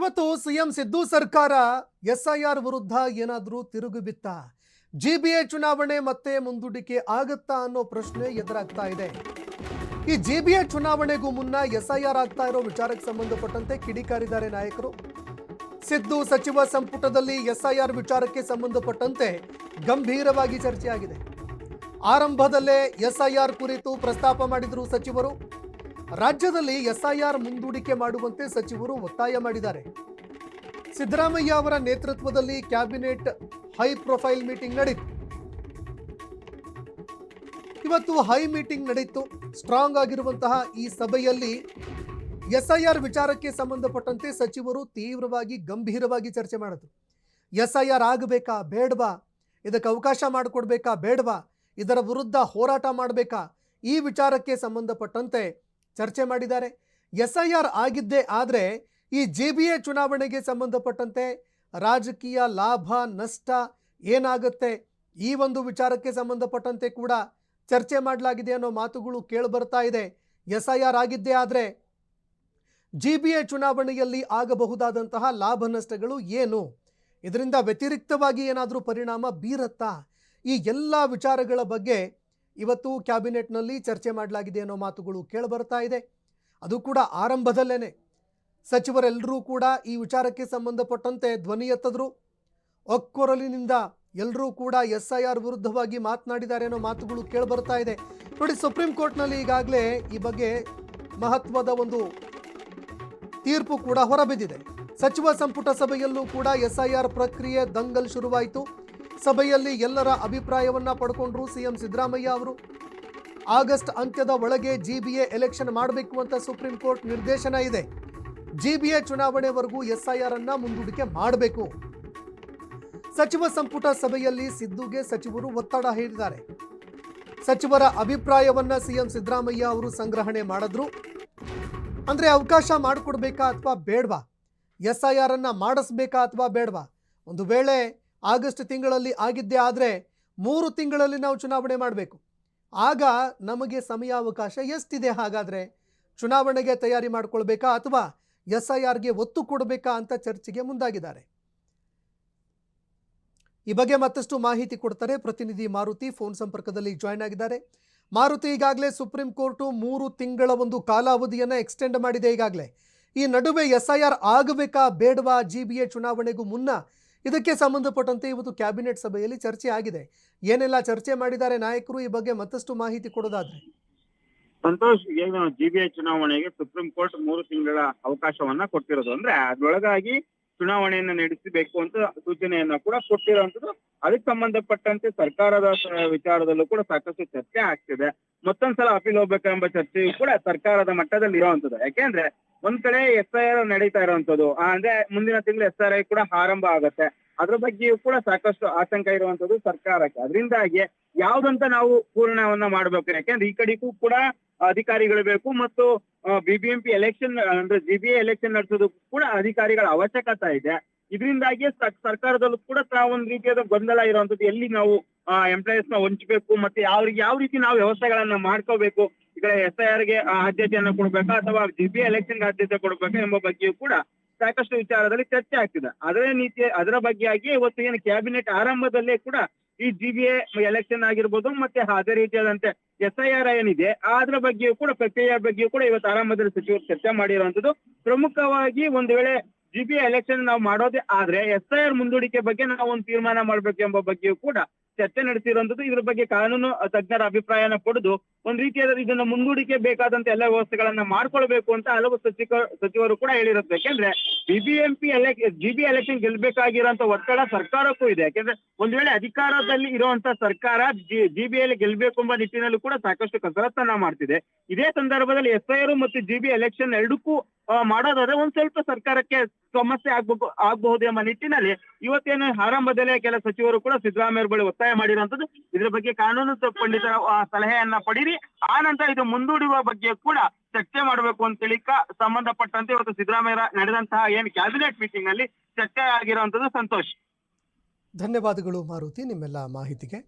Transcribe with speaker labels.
Speaker 1: ಇವತ್ತು ಸಿಎಂ ಸಿದ್ದು ಸರ್ಕಾರ ಎಸ್ಐಆರ್ ವಿರುದ್ಧ ಏನಾದರೂ ತಿರುಗಿ ಬಿತ್ತ? ಜಿಬಿಎ ಚುನಾವಣೆ ಮತ್ತೆ ಮುಂದೂಡಿಕೆ ಆಗುತ್ತಾ ಅನ್ನೋ ಪ್ರಶ್ನೆ ಎದುರಾಗ್ತಾ ಇದೆ. ಈ ಜಿಬಿಎ ಚುನಾವಣೆಗೂ ಮುನ್ನ ಎಸ್ಐಆರ್ ಆಗ್ತಾ ಇರೋ ವಿಚಾರಕ್ಕೆ ಸಂಬಂಧಪಟ್ಟಂತೆ ಕಿಡಿಕಾರಿದ್ದಾರೆ ನಾಯಕರು. ಸಿದ್ದು ಸಚಿವ ಸಂಪುಟದಲ್ಲಿ ಎಸ್ಐಆರ್ ವಿಚಾರಕ್ಕೆ ಸಂಬಂಧಪಟ್ಟಂತೆ ಗಂಭೀರವಾಗಿ ಚರ್ಚೆಯಾಗಿದೆ. ಆರಂಭದಲ್ಲೇ ಎಸ್ಐಆರ್ ಕುರಿತು ಪ್ರಸ್ತಾಪ ಮಾಡಿದ್ರು ಸಚಿವರು. ರಾಜ್ಯದಲ್ಲಿ ಎಸ್ಐಆರ್ ಮುಂದೂಡಿಕೆ ಮಾಡುವಂತೆ ಸಚಿವರು ಒತ್ತಾಯ ಮಾಡಿದ್ದಾರೆ. ಸಿದ್ದರಾಮಯ್ಯ ಅವರ ನೇತೃತ್ವದಲ್ಲಿ ಕ್ಯಾಬಿನೆಟ್ ಹೈ ಪ್ರೊಫೈಲ್ ಮೀಟಿಂಗ್ ನಡೆಯಿತು. ಇವತ್ತು ಹೈ ಮೀಟಿಂಗ್ ನಡೆಯಿತು. ಸ್ಟ್ರಾಂಗ್ ಆಗಿರುವಂತಹ ಈ ಸಭೆಯಲ್ಲಿ ಎಸ್ಐಆರ್ ವಿಚಾರಕ್ಕೆ ಸಂಬಂಧಪಟ್ಟಂತೆ ಸಚಿವರು ತೀವ್ರವಾಗಿ ಗಂಭೀರವಾಗಿ ಚರ್ಚೆ ಮಾಡಿದ್ರು. ಎಸ್ಐಆರ್ ಆಗಬೇಕಾ ಬೇಡವಾ, ಇದಕ್ಕೆ ಅವಕಾಶ ಮಾಡಿಕೊಡ್ಬೇಕಾ ಬೇಡವಾ, ಇದರ ವಿರುದ್ಧ ಹೋರಾಟ ಮಾಡಬೇಕಾ, ಈ ವಿಚಾರಕ್ಕೆ ಸಂಬಂಧಪಟ್ಟಂತೆ ಚರ್ಚೆ ಮಾಡಿದ್ದಾರೆ. ಎಸ್ಐಆರ್ ಆಗಿದ್ದೇ ಆದರೆ ಈ ಜಿಬಿಎ ಚುನಾವಣೆಗೆ ಸಂಬಂಧಪಟ್ಟಂತೆ ರಾಜಕೀಯ ಲಾಭ ನಷ್ಟ ಏನಾಗುತ್ತೆ, ಈ ಒಂದು ವಿಚಾರಕ್ಕೆ ಸಂಬಂಧಪಟ್ಟಂತೆ ಕೂಡ ಚರ್ಚೆ ಮಾಡಲಾಗಿದೆ ಅನ್ನೋ ಮಾತುಗಳು ಕೇಳಿಬರ್ತಾ ಇದೆ. ಎಸ್ಐಆರ್ ಆಗಿದ್ದೇ ಆದರೆ ಜಿಬಿಎ ಚುನಾವಣೆಯಲ್ಲಿ ಆಗಬಹುದಾದಂತಹ ಲಾಭ ನಷ್ಟಗಳು ಏನು, ಇದರಿಂದ ವ್ಯತಿರಿಕ್ತವಾಗಿ ಏನಾದರೂ ಪರಿಣಾಮ ಬೀರತ್ತಾ, ಈ ಎಲ್ಲ ವಿಚಾರಗಳ ಬಗ್ಗೆ ಇವತ್ತು ಕ್ಯಾಬಿನೆಟ್ನಲ್ಲಿ ಚರ್ಚೆ ಮಾಡಲಾಗಿದೆ ಅನ್ನೋ ಮಾತುಗಳು ಕೇಳಿಬರ್ತಾ ಇದೆ. ಅದು ಕೂಡ ಆರಂಭದಲ್ಲೇನೆ ಸಚಿವರೆಲ್ಲರೂ ಕೂಡ ಈ ವಿಚಾರಕ್ಕೆ ಸಂಬಂಧಪಟ್ಟಂತೆ ಧ್ವನಿ ಎತ್ತಿದ್ರು. ಒಕ್ಕೊರಲಿನಿಂದ ಎಲ್ಲರೂ ಕೂಡ ಎಸ್ಐಆರ್ ವಿರುದ್ಧವಾಗಿ ಮಾತನಾಡಿದ್ದಾರೆ ಅನ್ನೋ ಮಾತುಗಳು ಕೇಳಿಬರ್ತಾ ಇದೆ. ನೋಡಿ, ಸುಪ್ರೀಂ ಕೋರ್ಟ್ನಲ್ಲಿ ಈಗಾಗಲೇ ಈ ಬಗ್ಗೆ ಮಹತ್ವದ ಒಂದು ತೀರ್ಪು ಕೂಡ ಹೊರಬಿದ್ದಿದೆ. ಸಚಿವ ಸಂಪುಟ ಸಭೆಯಲ್ಲೂ ಕೂಡ ಎಸ್ಐಆರ್ ಪ್ರಕ್ರಿಯೆ ದಂಗಲ್ ಶುರುವಾಯಿತು. ಸಭೆಯಲ್ಲಿ ಎಲ್ಲರ ಅಭಿಪ್ರಾಯವನ್ನ ಪಡ್ಕೊಂಡ್ರು ಸಿಎಂ ಸಿದ್ದರಾಮಯ್ಯ ಅವರು. ಆಗಸ್ಟ್ ಅಂತ್ಯದ ಒಳಗೆ ಜಿಬಿಎ ಎಲೆಕ್ಷನ್ ಮಾಡಬೇಕು ಅಂತ ಸುಪ್ರೀಂ ಕೋರ್ಟ್ ನಿರ್ದೇಶನ ಇದೆ. ಜಿಬಿಎ ಚುನಾವಣೆವರೆಗೂ ಎಸ್ಐಆರ್ ಅನ್ನ ಮುಂದೂಡಿಕೆ ಮಾಡಬೇಕು. ಸಚಿವ ಸಂಪುಟ ಸಭೆಯಲ್ಲಿ ಸಿದ್ದುಗೆ ಸಚಿವರು ಒತ್ತಡ ಹೇರಿದ್ದಾರೆ. ಸಚಿವರ ಅಭಿಪ್ರಾಯವನ್ನ ಸಿಎಂ ಸಿದ್ದರಾಮಯ್ಯ ಅವರು ಸಂಗ್ರಹಣೆ ಮಾಡಿದ್ರು. ಅಂದ್ರೆ ಅವಕಾಶ ಮಾಡಿಕೊಡ್ಬೇಕಾ ಅಥವಾ ಬೇಡವಾ, ಎಸ್ಐಆರ್ ಅನ್ನ ಮಾಡಿಸ್ಬೇಕಾ ಅಥವಾ ಬೇಡವಾ, ಒಂದು ವೇಳೆ ಆಗಸ್ಟ್ ತಿಂಗಳಲ್ಲಿ ಆಗಿದ್ದೇ ಆದರೆ 3 ತಿಂಗಳಲ್ಲಿ ನಾವು ಚುನಾವಣೆ ಮಾಡಬೇಕು. ಆಗ ನಮಗೆ ಸಮಯಾವಕಾಶ ಎಷ್ಟಿದೆ, ಹಾಗಾದರೆ ಚುನಾವಣೆಗೆ ತಯಾರಿ ಮಾಡಿಕೊಳ್ಬೇಕಾ ಅಥವಾ ಎಸ್ಐಆರ್ಗೆ ಒತ್ತು ಕೊಡಬೇಕಾ ಅಂತ ಚರ್ಚೆಗೆ ಮುಂದಾಗಿದ್ದಾರೆ. ಈ ಬಗ್ಗೆ ಮತ್ತಷ್ಟು ಮಾಹಿತಿ ಕೊಡ್ತಾರೆ ಪ್ರತಿನಿಧಿ ಮಾರುತಿ, ಫೋನ್ ಸಂಪರ್ಕದಲ್ಲಿ ಜಾಯ್ನ್ ಆಗಿದ್ದಾರೆ. ಮಾರುತಿ, ಈಗಾಗಲೇ ಸುಪ್ರೀಂ ಕೋರ್ಟು 3 ತಿಂಗಳ ಒಂದು ಕಾಲಾವಧಿಯನ್ನು ಎಕ್ಸ್ಟೆಂಡ್ ಮಾಡಿದೆ. ಈಗಾಗಲೇ ಈ ನಡುವೆ ಎಸ್ಐಆರ್ ಆಗಬೇಕಾ ಬೇಡವಾ ಜಿಬಿಎ ಚುನಾವಣೆಗೂ ಮುನ್ನ, ಇದಕ್ಕೆ ಸಂಬಂಧಪಟ್ಟಂತೆ ಇವತ್ತು ಕ್ಯಾಬಿನೆಟ್ ಸಭೆಯಲ್ಲಿ ಚರ್ಚೆ ಆಗಿದೆ. ಏನೆಲ್ಲ ಚರ್ಚೆ ಮಾಡಿದ್ದಾರೆ ನಾಯಕರು, ಈ ಬಗ್ಗೆ ಮತ್ತಷ್ಟು ಮಾಹಿತಿ ಕೊಡೋದಾದ್ರೆ?
Speaker 2: ಸಂತೋಷ್, ಏನು ಜಿಬಿಎ ಚುನಾವಣೆಗೆ ಸುಪ್ರೀಂ ಕೋರ್ಟ್ 3 ತಿಂಗಳ ಅವಕಾಶವನ್ನ ಕೊಟ್ಟಿರೋದು, ಅಂದ್ರೆ ಅದ್ರೊಳಗಾಗಿ ಚುನಾವಣೆಯನ್ನ ನಡೆಸಬೇಕು ಅಂತ ಸೂಚನೆಯನ್ನ ಕೂಡ ಕೊಟ್ಟಿರುವಂತದ್ದು. ಅದಕ್ಕೆ ಸಂಬಂಧಪಟ್ಟಂತೆ ಸರ್ಕಾರದ ವಿಚಾರದಲ್ಲೂ ಕೂಡ ಸಾಕಷ್ಟು ಚರ್ಚೆ ಆಗ್ತಿದೆ. ಮತ್ತೊಂದ್ಸಲ ಅಪೀಲ್ ಹೋಗ್ಬೇಕೆಂಬ ಚರ್ಚೆಯು ಕೂಡ ಸರ್ಕಾರದ ಮಟ್ಟದಲ್ಲಿ ಇರುವಂತದ್ದು. ಯಾಕೆಂದ್ರೆ ಒಂದ್ ಕಡೆ ಎಸ್ಐಆರ್ ನಡೀತಾ ಇರುವಂತದ್ದು, ಅಂದ್ರೆ ಮುಂದಿನ ತಿಂಗಳು ಎಸ್ಐಆರ್ ಕೂಡ ಆರಂಭ ಆಗತ್ತೆ. ಅದ್ರ ಬಗ್ಗೆಯೂ ಕೂಡ ಸಾಕಷ್ಟು ಆತಂಕ ಇರುವಂತದ್ದು ಸರ್ಕಾರಕ್ಕೆ. ಅದರಿಂದಾಗಿ ಯಾವ್ದಂತ ನಾವು ಪೂರ್ಣವನ್ನ ಮಾಡ್ಬೇಕು. ಯಾಕೆಂದ್ರೆ ಈ ಕಡೆಗೂ ಕೂಡ ಅಧಿಕಾರಿಗಳು ಬೇಕು ಮತ್ತು ಬಿಬಿಎಂಪಿ ಎಲೆಕ್ಷನ್ ಅಂದ್ರೆ ಜಿಬಿಎ ಎಲೆಕ್ಷನ್ ನಡೆಸೋದು ಕೂಡ ಅಧಿಕಾರಿಗಳ ಅವಶ್ಯಕತೆ ಇದೆ. ಇದರಿಂದಾಗಿ ಸರ್ಕಾರದಲ್ಲೂ ಕೂಡ ಒಂದ್ ರೀತಿಯಾದ ಗೊಂದಲ ಇರುವಂತದ್ದು. ಎಲ್ಲಿ ನಾವು ಎಂಪ್ಲಾಯೀಸ್ ನ ಹೊಂಚಬೇಕು ಮತ್ತೆ ಯಾವ ರೀತಿ ನಾವು ವ್ಯವಸ್ಥೆಗಳನ್ನ ಮಾಡ್ಕೋಬೇಕು, ಈಗ ಎಸ್ಐಆರ್ ಗೆ ಆದ್ಯತೆಯನ್ನ ಕೊಡ್ಬೇಕಾ ಅಥವಾ ಜಿಬಿಎ ಎಲೆಕ್ಷನ್ ಗೆ ಆದ್ಯತೆ ಕೊಡ್ಬೇಕಾ ಎಂಬ ಬಗ್ಗೆಯೂ ಕೂಡ ಸಾಕಷ್ಟು ವಿಚಾರದಲ್ಲಿ ಚರ್ಚೆ ಆಗ್ತಿದೆ. ಅದರ ಬಗ್ಗೆಯಾಗಿ ಇವತ್ತು ಏನು ಕ್ಯಾಬಿನೆಟ್ ಆರಂಭದಲ್ಲೇ ಕೂಡ ಈ ಜಿಬಿಎ ಎಲೆಕ್ಷನ್ ಆಗಿರ್ಬೋದು ಮತ್ತೆ ಅದೇ ರೀತಿಯಾದಂತೆ ಎಸ್ಐಆರ್ ಏನಿದೆ ಅದ್ರ ಬಗ್ಗೆಯೂ ಕೂಡ ಪ್ರಕ್ರಿಯೆ ಬಗ್ಗೆಯೂ ಕೂಡ ಇವತ್ತು ಆರಂಭದಲ್ಲಿ ಸಚಿವರು ಚರ್ಚೆ ಮಾಡಿರುವಂತದ್ದು. ಪ್ರಮುಖವಾಗಿ ಒಂದ್ ವೇಳೆ ಜಿಬಿಎ ಎಲೆಕ್ಷನ್ ನಾವು ಮಾಡೋದೇ ಆದ್ರೆ ಎಸ್ಐಆರ್ ಮುಂದೂಡಿಕೆ ಬಗ್ಗೆ ನಾವು ಒಂದು ತೀರ್ಮಾನ ಮಾಡ್ಬೇಕು ಎಂಬ ಬಗ್ಗೆಯೂ ಕೂಡ ಚರ್ಚೆ ನಡೆಸಿರುವಂತದ್ದು. ಇದ್ರ ಬಗ್ಗೆ ಕಾನೂನು ತಜ್ಞರ ಅಭಿಪ್ರಾಯನ ಪಡೆದು ಒಂದ್ ರೀತಿಯಾದ ಇದನ್ನ ಮುಂದೂಡಿಕೆ ಬೇಕಾದಂತ ಎಲ್ಲ ವ್ಯವಸ್ಥೆಗಳನ್ನ ಮಾಡ್ಕೊಳ್ಬೇಕು ಅಂತ ಹಲವು ಸಚಿವರು ಕೂಡ ಹೇಳಿರುತ್ತೆ. ಯಾಕೆಂದ್ರೆ ಜಿಬಿಎ ಎಲೆಕ್ಷನ್ ಗೆಲ್ಬೇಕಾಗಿರೋಂತ ಒತ್ತಡ ಸರ್ಕಾರಕ್ಕೂ ಇದೆ. ಯಾಕೆಂದ್ರೆ ಒಂದ್ ವೇಳೆ ಅಧಿಕಾರದಲ್ಲಿ ಇರುವಂತ ಸರ್ಕಾರ ಜಿಬಿಎ ಗೆಲ್ಬೇಕು ಎಂಬ ನಿಟ್ಟಿನಲ್ಲಿ ಕೂಡ ಸಾಕಷ್ಟು ಕಸರತ್ತನ್ನ ಮಾಡ್ತಿದೆ. ಇದೇ ಸಂದರ್ಭದಲ್ಲಿ ಎಸ್ಐಆರ್ ಮತ್ತು ಜಿಬಿಎ ಎಲೆಕ್ಷನ್ ಎರಡಕ್ಕೂ ಮಾಡೋದಾದ್ರೆ ಒಂದ್ ಸ್ವಲ್ಪ ಸರ್ಕಾರಕ್ಕೆ ಸಮಸ್ಯೆ ಆಗಬಹುದು ಎಂಬ ನಿಟ್ಟಿನಲ್ಲಿ ಇವತ್ತೇನು ಆರಂಭದಲ್ಲೇ ಕೆಲ ಸಚಿವರು ಕೂಡ ಸಿದ್ದರಾಮಯ್ಯ ಬಳಿ ಒತ್ತಾಯ ಮಾಡಿರುವಂತದ್ದು. ಇದ್ರ ಬಗ್ಗೆ ಕಾನೂನು ಪಂಡಿತರ ಸಲಹೆಯನ್ನ ಪಡೀರಿ, ಆ ನಂತರ ಇದು ಮುಂದೂಡುವ ಬಗ್ಗೆ ಕೂಡ ಚರ್ಚೆ ಮಾಡಬೇಕು ಅಂತೇಳಿ ಸಂಬಂಧಪಟ್ಟಂತೆ ಇವತ್ತು ಸಿದ್ದರಾಮಯ್ಯ ನಡೆದಂತಹ ಏನು ಕ್ಯಾಬಿನೆಟ್ ಮೀಟಿಂಗ್ ಅಲ್ಲಿ ಚರ್ಚೆ ಆಗಿರುವಂತದ್ದು. ಸಂತೋಷ್,
Speaker 1: ಧನ್ಯವಾದಗಳು ಮಾರುತಿ ನಿಮ್ಮೆಲ್ಲ ಮಾಹಿತಿಗೆ.